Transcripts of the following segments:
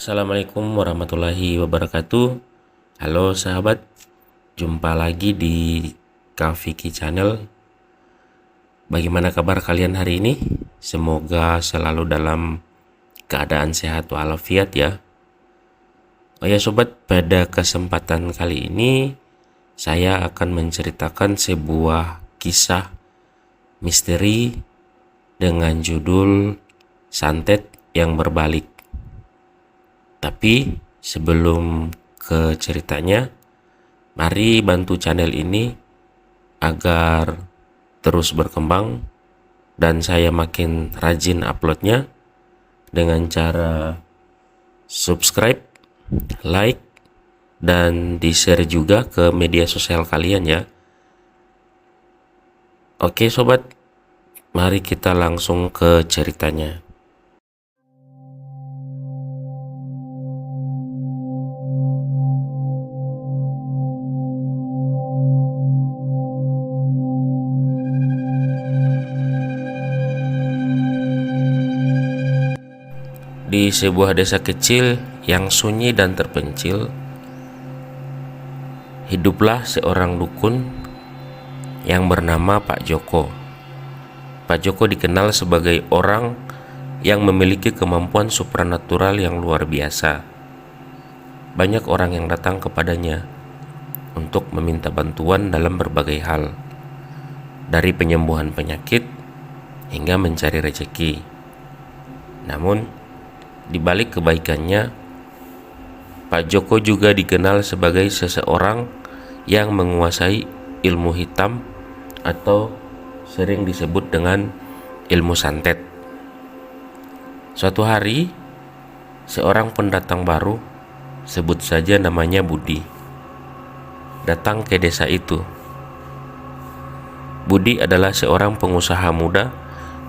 Assalamualaikum warahmatullahi wabarakatuh. Halo sahabat, jumpa lagi di Kaviki Channel. Bagaimana kabar kalian hari ini? Semoga selalu dalam keadaan sehat walafiat ya. Oh ya sobat, pada kesempatan kali ini saya akan menceritakan sebuah kisah misteri dengan judul Santet yang Berbalik. Tapi sebelum ke ceritanya, mari bantu channel ini agar terus berkembang dan saya makin rajin uploadnya dengan cara subscribe, like, dan di-share juga ke media sosial kalian ya. Oke sobat, mari kita langsung ke ceritanya. Di sebuah desa kecil yang sunyi dan terpencil, hiduplah seorang dukun yang bernama Pak Joko. Pak Joko dikenal sebagai orang yang memiliki kemampuan supranatural yang luar biasa. Banyak orang yang datang kepadanya untuk meminta bantuan dalam berbagai hal, dari penyembuhan penyakit hingga mencari rezeki. Namun, di balik kebaikannya, Pak Joko juga dikenal sebagai seseorang yang menguasai ilmu hitam atau sering disebut dengan ilmu santet. Suatu hari, seorang pendatang baru, sebut saja namanya Budi, datang ke desa itu. Budi adalah seorang pengusaha muda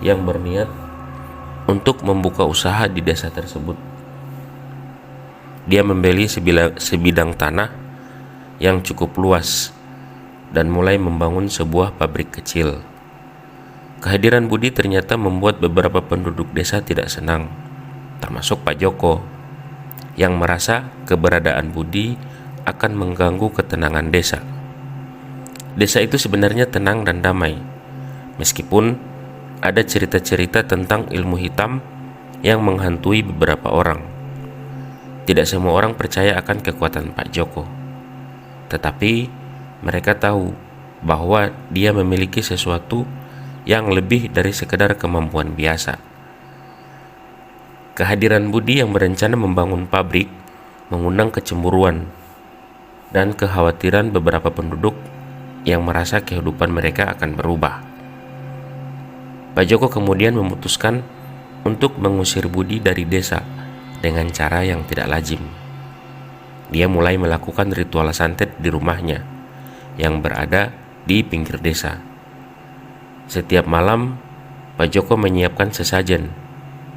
yang berniat untuk membuka usaha di desa tersebut. Dia membeli sebidang tanah yang cukup luas dan mulai membangun sebuah pabrik kecil. Kehadiran Budi ternyata membuat beberapa penduduk desa tidak senang, termasuk Pak Joko, yang merasa keberadaan Budi akan mengganggu ketenangan desa. Desa itu sebenarnya tenang dan damai, meskipun ada cerita-cerita tentang ilmu hitam yang menghantui beberapa orang. Tidak semua orang percaya akan kekuatan Pak Joko, tetapi mereka tahu bahwa dia memiliki sesuatu yang lebih dari sekedar kemampuan biasa. Kehadiran Budi yang berencana membangun pabrik mengundang kecemburuan dan kekhawatiran beberapa penduduk yang merasa kehidupan mereka akan berubah. Pak Joko kemudian memutuskan untuk mengusir Budi dari desa dengan cara yang tidak lazim. Dia mulai melakukan ritual santet di rumahnya yang berada di pinggir desa. Setiap malam, Pak Joko menyiapkan sesajen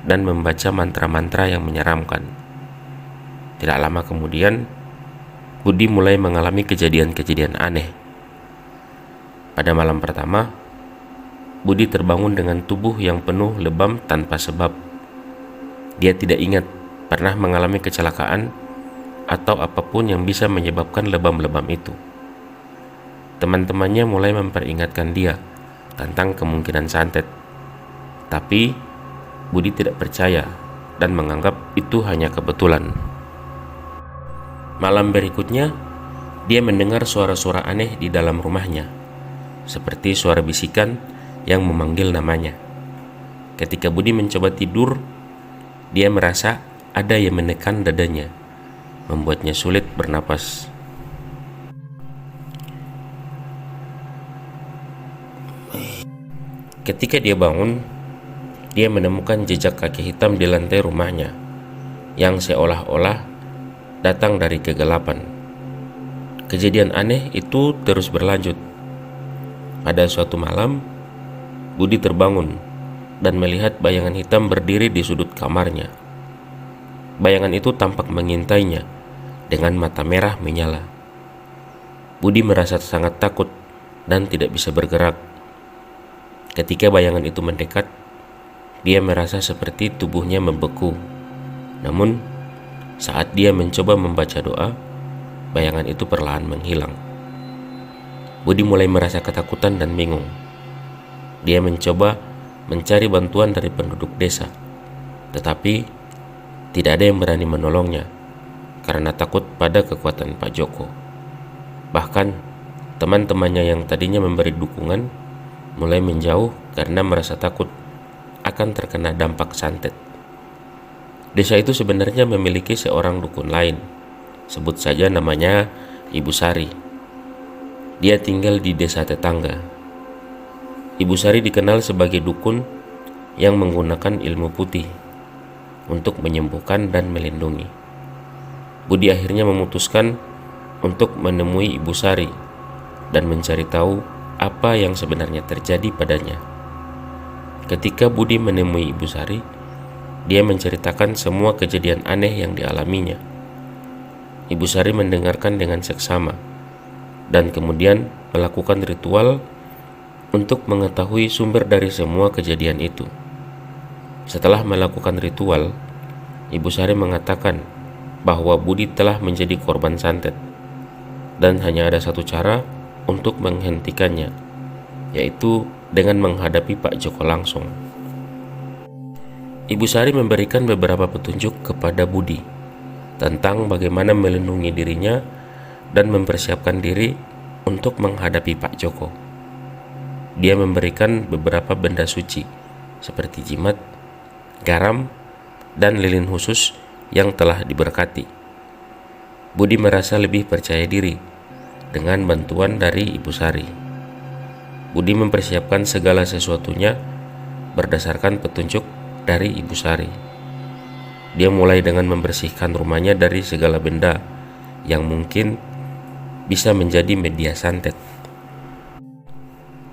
dan membaca mantra-mantra yang menyeramkan. Tidak lama kemudian, Budi mulai mengalami kejadian-kejadian aneh. Pada malam pertama, Budi terbangun dengan tubuh yang penuh lebam tanpa sebab. Dia tidak ingat pernah mengalami kecelakaan atau apapun yang bisa menyebabkan lebam-lebam itu. Teman-temannya mulai memperingatkan dia tentang kemungkinan santet, tapi Budi tidak percaya dan menganggap itu hanya kebetulan. Malam berikutnya, dia mendengar suara-suara aneh di dalam rumahnya, seperti suara bisikan yang memanggil namanya. Ketika Budi mencoba tidur, dia merasa ada yang menekan dadanya, membuatnya sulit bernapas. Ketika dia bangun, dia menemukan jejak kaki hitam di lantai rumahnya yang seolah-olah datang dari kegelapan. Kejadian aneh itu terus berlanjut. Pada suatu malam, Budi terbangun dan melihat bayangan hitam berdiri di sudut kamarnya. Bayangan itu tampak mengintainya dengan mata merah menyala. Budi merasa sangat takut dan tidak bisa bergerak. Ketika bayangan itu mendekat, dia merasa seperti tubuhnya membeku. Namun, Saat dia mencoba membaca doa, bayangan itu perlahan menghilang. Budi mulai merasa ketakutan dan bingung. Dia mencoba mencari bantuan dari penduduk desa, tetapi tidak ada yang berani menolongnya karena takut pada kekuatan Pak Joko. Bahkan teman-temannya yang tadinya memberi dukungan mulai menjauh karena merasa takut akan terkena dampak santet. Desa itu sebenarnya memiliki seorang dukun lain, sebut saja namanya Ibu Sari. Dia tinggal di desa tetangga. Ibu Sari dikenal sebagai dukun yang menggunakan ilmu putih untuk menyembuhkan dan melindungi. Budi akhirnya memutuskan untuk menemui Ibu Sari dan mencari tahu apa yang sebenarnya terjadi padanya. Ketika Budi menemui Ibu Sari, dia menceritakan semua kejadian aneh yang dialaminya. Ibu Sari mendengarkan dengan seksama dan kemudian melakukan ritual untuk mengetahui sumber dari semua kejadian itu. Setelah melakukan ritual, Ibu Sari mengatakan bahwa Budi telah menjadi korban santet dan hanya ada satu cara untuk menghentikannya, yaitu dengan menghadapi Pak Joko langsung. Ibu Sari memberikan beberapa petunjuk kepada Budi tentang bagaimana melindungi dirinya dan mempersiapkan diri untuk menghadapi Pak Joko. Dia memberikan beberapa benda suci seperti jimat, garam, dan lilin khusus yang telah diberkati. Budi merasa lebih percaya diri dengan bantuan dari Ibu Sari. Budi mempersiapkan segala sesuatunya berdasarkan petunjuk dari Ibu Sari. Dia mulai dengan membersihkan rumahnya dari segala benda yang mungkin bisa menjadi media santet.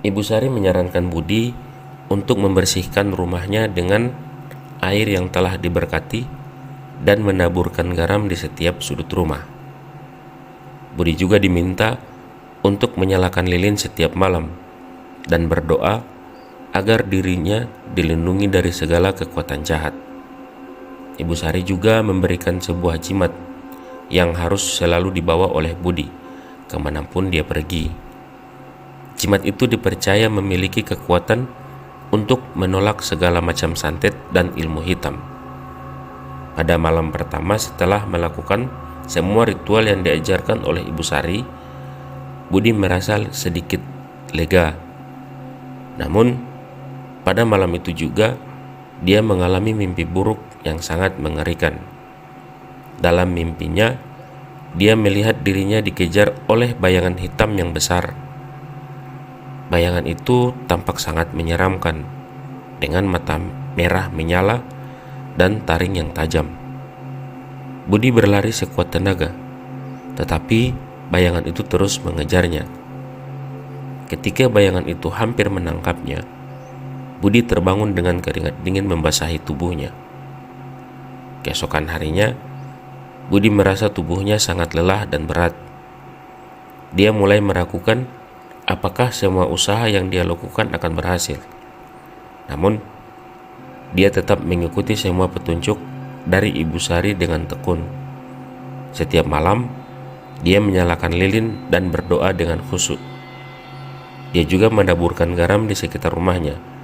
Ibu Sari menyarankan Budi untuk membersihkan rumahnya dengan air yang telah diberkati dan menaburkan garam di setiap sudut rumah. Budi juga diminta untuk menyalakan lilin setiap malam dan berdoa agar dirinya dilindungi dari segala kekuatan jahat. Ibu Sari juga memberikan sebuah jimat yang harus selalu dibawa oleh Budi kemanapun dia pergi. Jimat itu dipercaya memiliki kekuatan untuk menolak segala macam santet dan ilmu hitam. Pada malam pertama setelah melakukan semua ritual yang diajarkan oleh Ibu Sari, Budi merasa sedikit lega. Namun pada malam itu juga dia mengalami mimpi buruk yang sangat mengerikan. Dalam mimpinya, dia melihat dirinya dikejar oleh bayangan hitam yang besar. Bayangan itu tampak sangat menyeramkan, dengan mata merah menyala dan taring yang tajam. Budi berlari sekuat tenaga, tetapi bayangan itu terus mengejarnya. Ketika bayangan itu hampir menangkapnya, Budi terbangun dengan keringat dingin membasahi tubuhnya. Keesokan harinya, Budi merasa tubuhnya sangat lelah dan berat. Dia mulai meragukan apakah semua usaha yang dia lakukan akan berhasil. Namun, dia tetap mengikuti semua petunjuk dari Ibu Sari dengan tekun. Setiap malam, dia menyalakan lilin dan berdoa dengan khusyuk. Dia juga menaburkan garam di sekitar rumahnya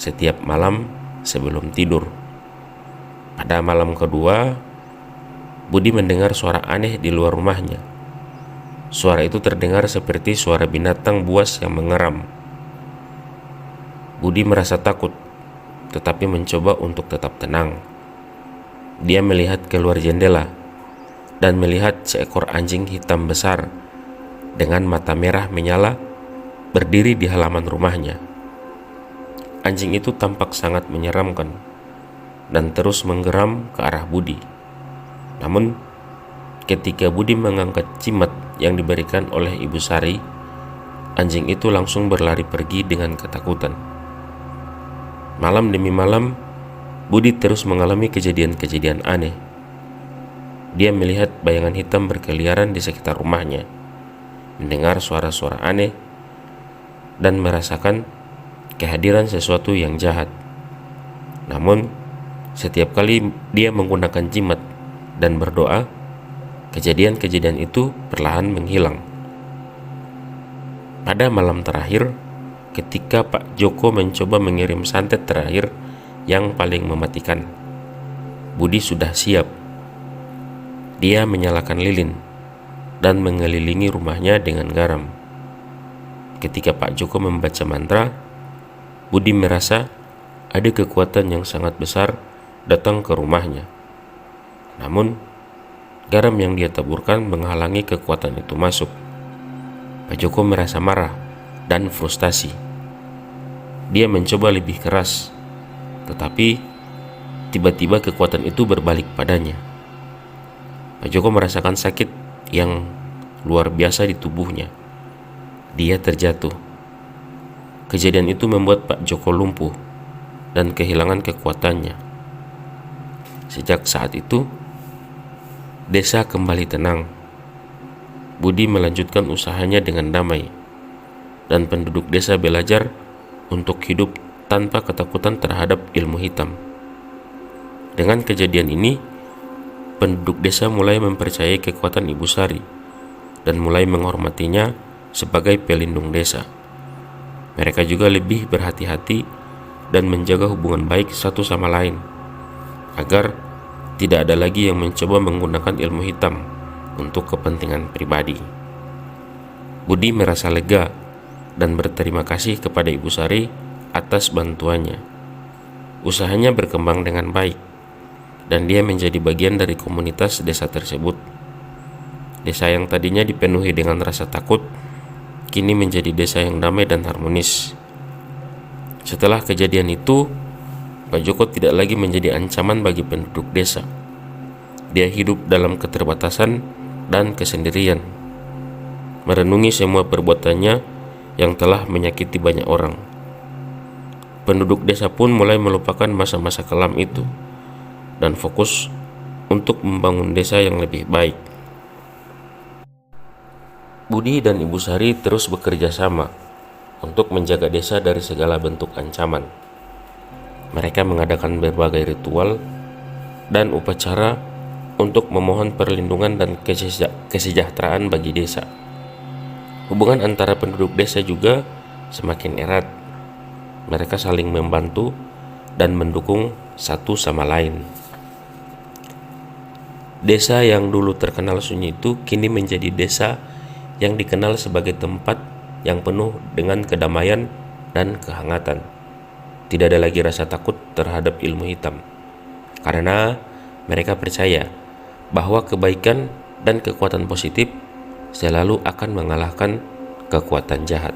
setiap malam sebelum tidur. Pada malam kedua, Budi mendengar suara aneh di luar rumahnya. Suara itu terdengar seperti suara binatang buas yang mengeram. Budi merasa takut, tetapi mencoba untuk tetap tenang. Dia melihat keluar jendela dan melihat seekor anjing hitam besar dengan mata merah menyala berdiri di halaman rumahnya. Anjing itu tampak sangat menyeramkan dan terus menggeram ke arah Budi. Namun, ketika Budi mengangkat jimat yang diberikan oleh Ibu Sari, anjing itu langsung berlari pergi dengan ketakutan. Malam demi malam, Budi terus mengalami kejadian-kejadian aneh. Dia melihat bayangan hitam berkeliaran di sekitar rumahnya, mendengar suara-suara aneh, dan merasakan kehadiran sesuatu yang jahat. Namun, setiap kali dia menggunakan jimat dan berdoa, kejadian-kejadian itu perlahan menghilang. Pada malam terakhir, ketika Pak Joko mencoba mengirim santet terakhir yang paling mematikan, Budi sudah siap. Dia menyalakan lilin dan mengelilingi rumahnya dengan garam. Ketika Pak Joko membaca mantra, Budi merasa ada kekuatan yang sangat besar datang ke rumahnya. Namun, garam yang dia taburkan menghalangi kekuatan itu masuk. Pak Joko merasa marah dan frustasi. Dia mencoba lebih keras, tetapi tiba-tiba kekuatan itu berbalik padanya. Pak Joko merasakan sakit yang luar biasa di tubuhnya. Dia terjatuh. Kejadian itu membuat Pak Joko lumpuh dan kehilangan kekuatannya. Sejak saat itu, desa kembali tenang. Budi melanjutkan usahanya dengan damai, dan penduduk desa belajar untuk hidup tanpa ketakutan terhadap ilmu hitam. Dengan kejadian ini, penduduk desa mulai mempercayai kekuatan Ibu Sari dan mulai menghormatinya sebagai pelindung desa. Mereka juga lebih berhati-hati dan menjaga hubungan baik satu sama lain, agar tidak ada lagi yang mencoba menggunakan ilmu hitam untuk kepentingan pribadi. Budi merasa lega dan berterima kasih kepada Ibu Sari atas bantuannya. Usahanya berkembang dengan baik, dan dia menjadi bagian dari komunitas desa tersebut. Desa yang tadinya dipenuhi dengan rasa takut, kini menjadi desa yang damai dan harmonis. Setelah kejadian itu, Pak Joko tidak lagi menjadi ancaman bagi penduduk desa. Dia hidup dalam keterbatasan dan kesendirian, merenungi semua perbuatannya yang telah menyakiti banyak orang. Penduduk desa pun mulai melupakan masa-masa kelam itu dan fokus untuk membangun desa yang lebih baik. Budi dan Ibu Sari terus bekerja sama untuk menjaga desa dari segala bentuk ancaman. Mereka mengadakan berbagai ritual dan upacara untuk memohon perlindungan dan kesejahteraan bagi desa. Hubungan antara penduduk desa juga semakin erat. Mereka saling membantu dan mendukung satu sama lain. Desa yang dulu terkenal sunyi itu kini menjadi desa yang dikenal sebagai tempat yang penuh dengan kedamaian dan kehangatan. Tidak ada lagi rasa takut terhadap ilmu hitam, karena mereka percaya bahwa kebaikan dan kekuatan positif selalu akan mengalahkan kekuatan jahat.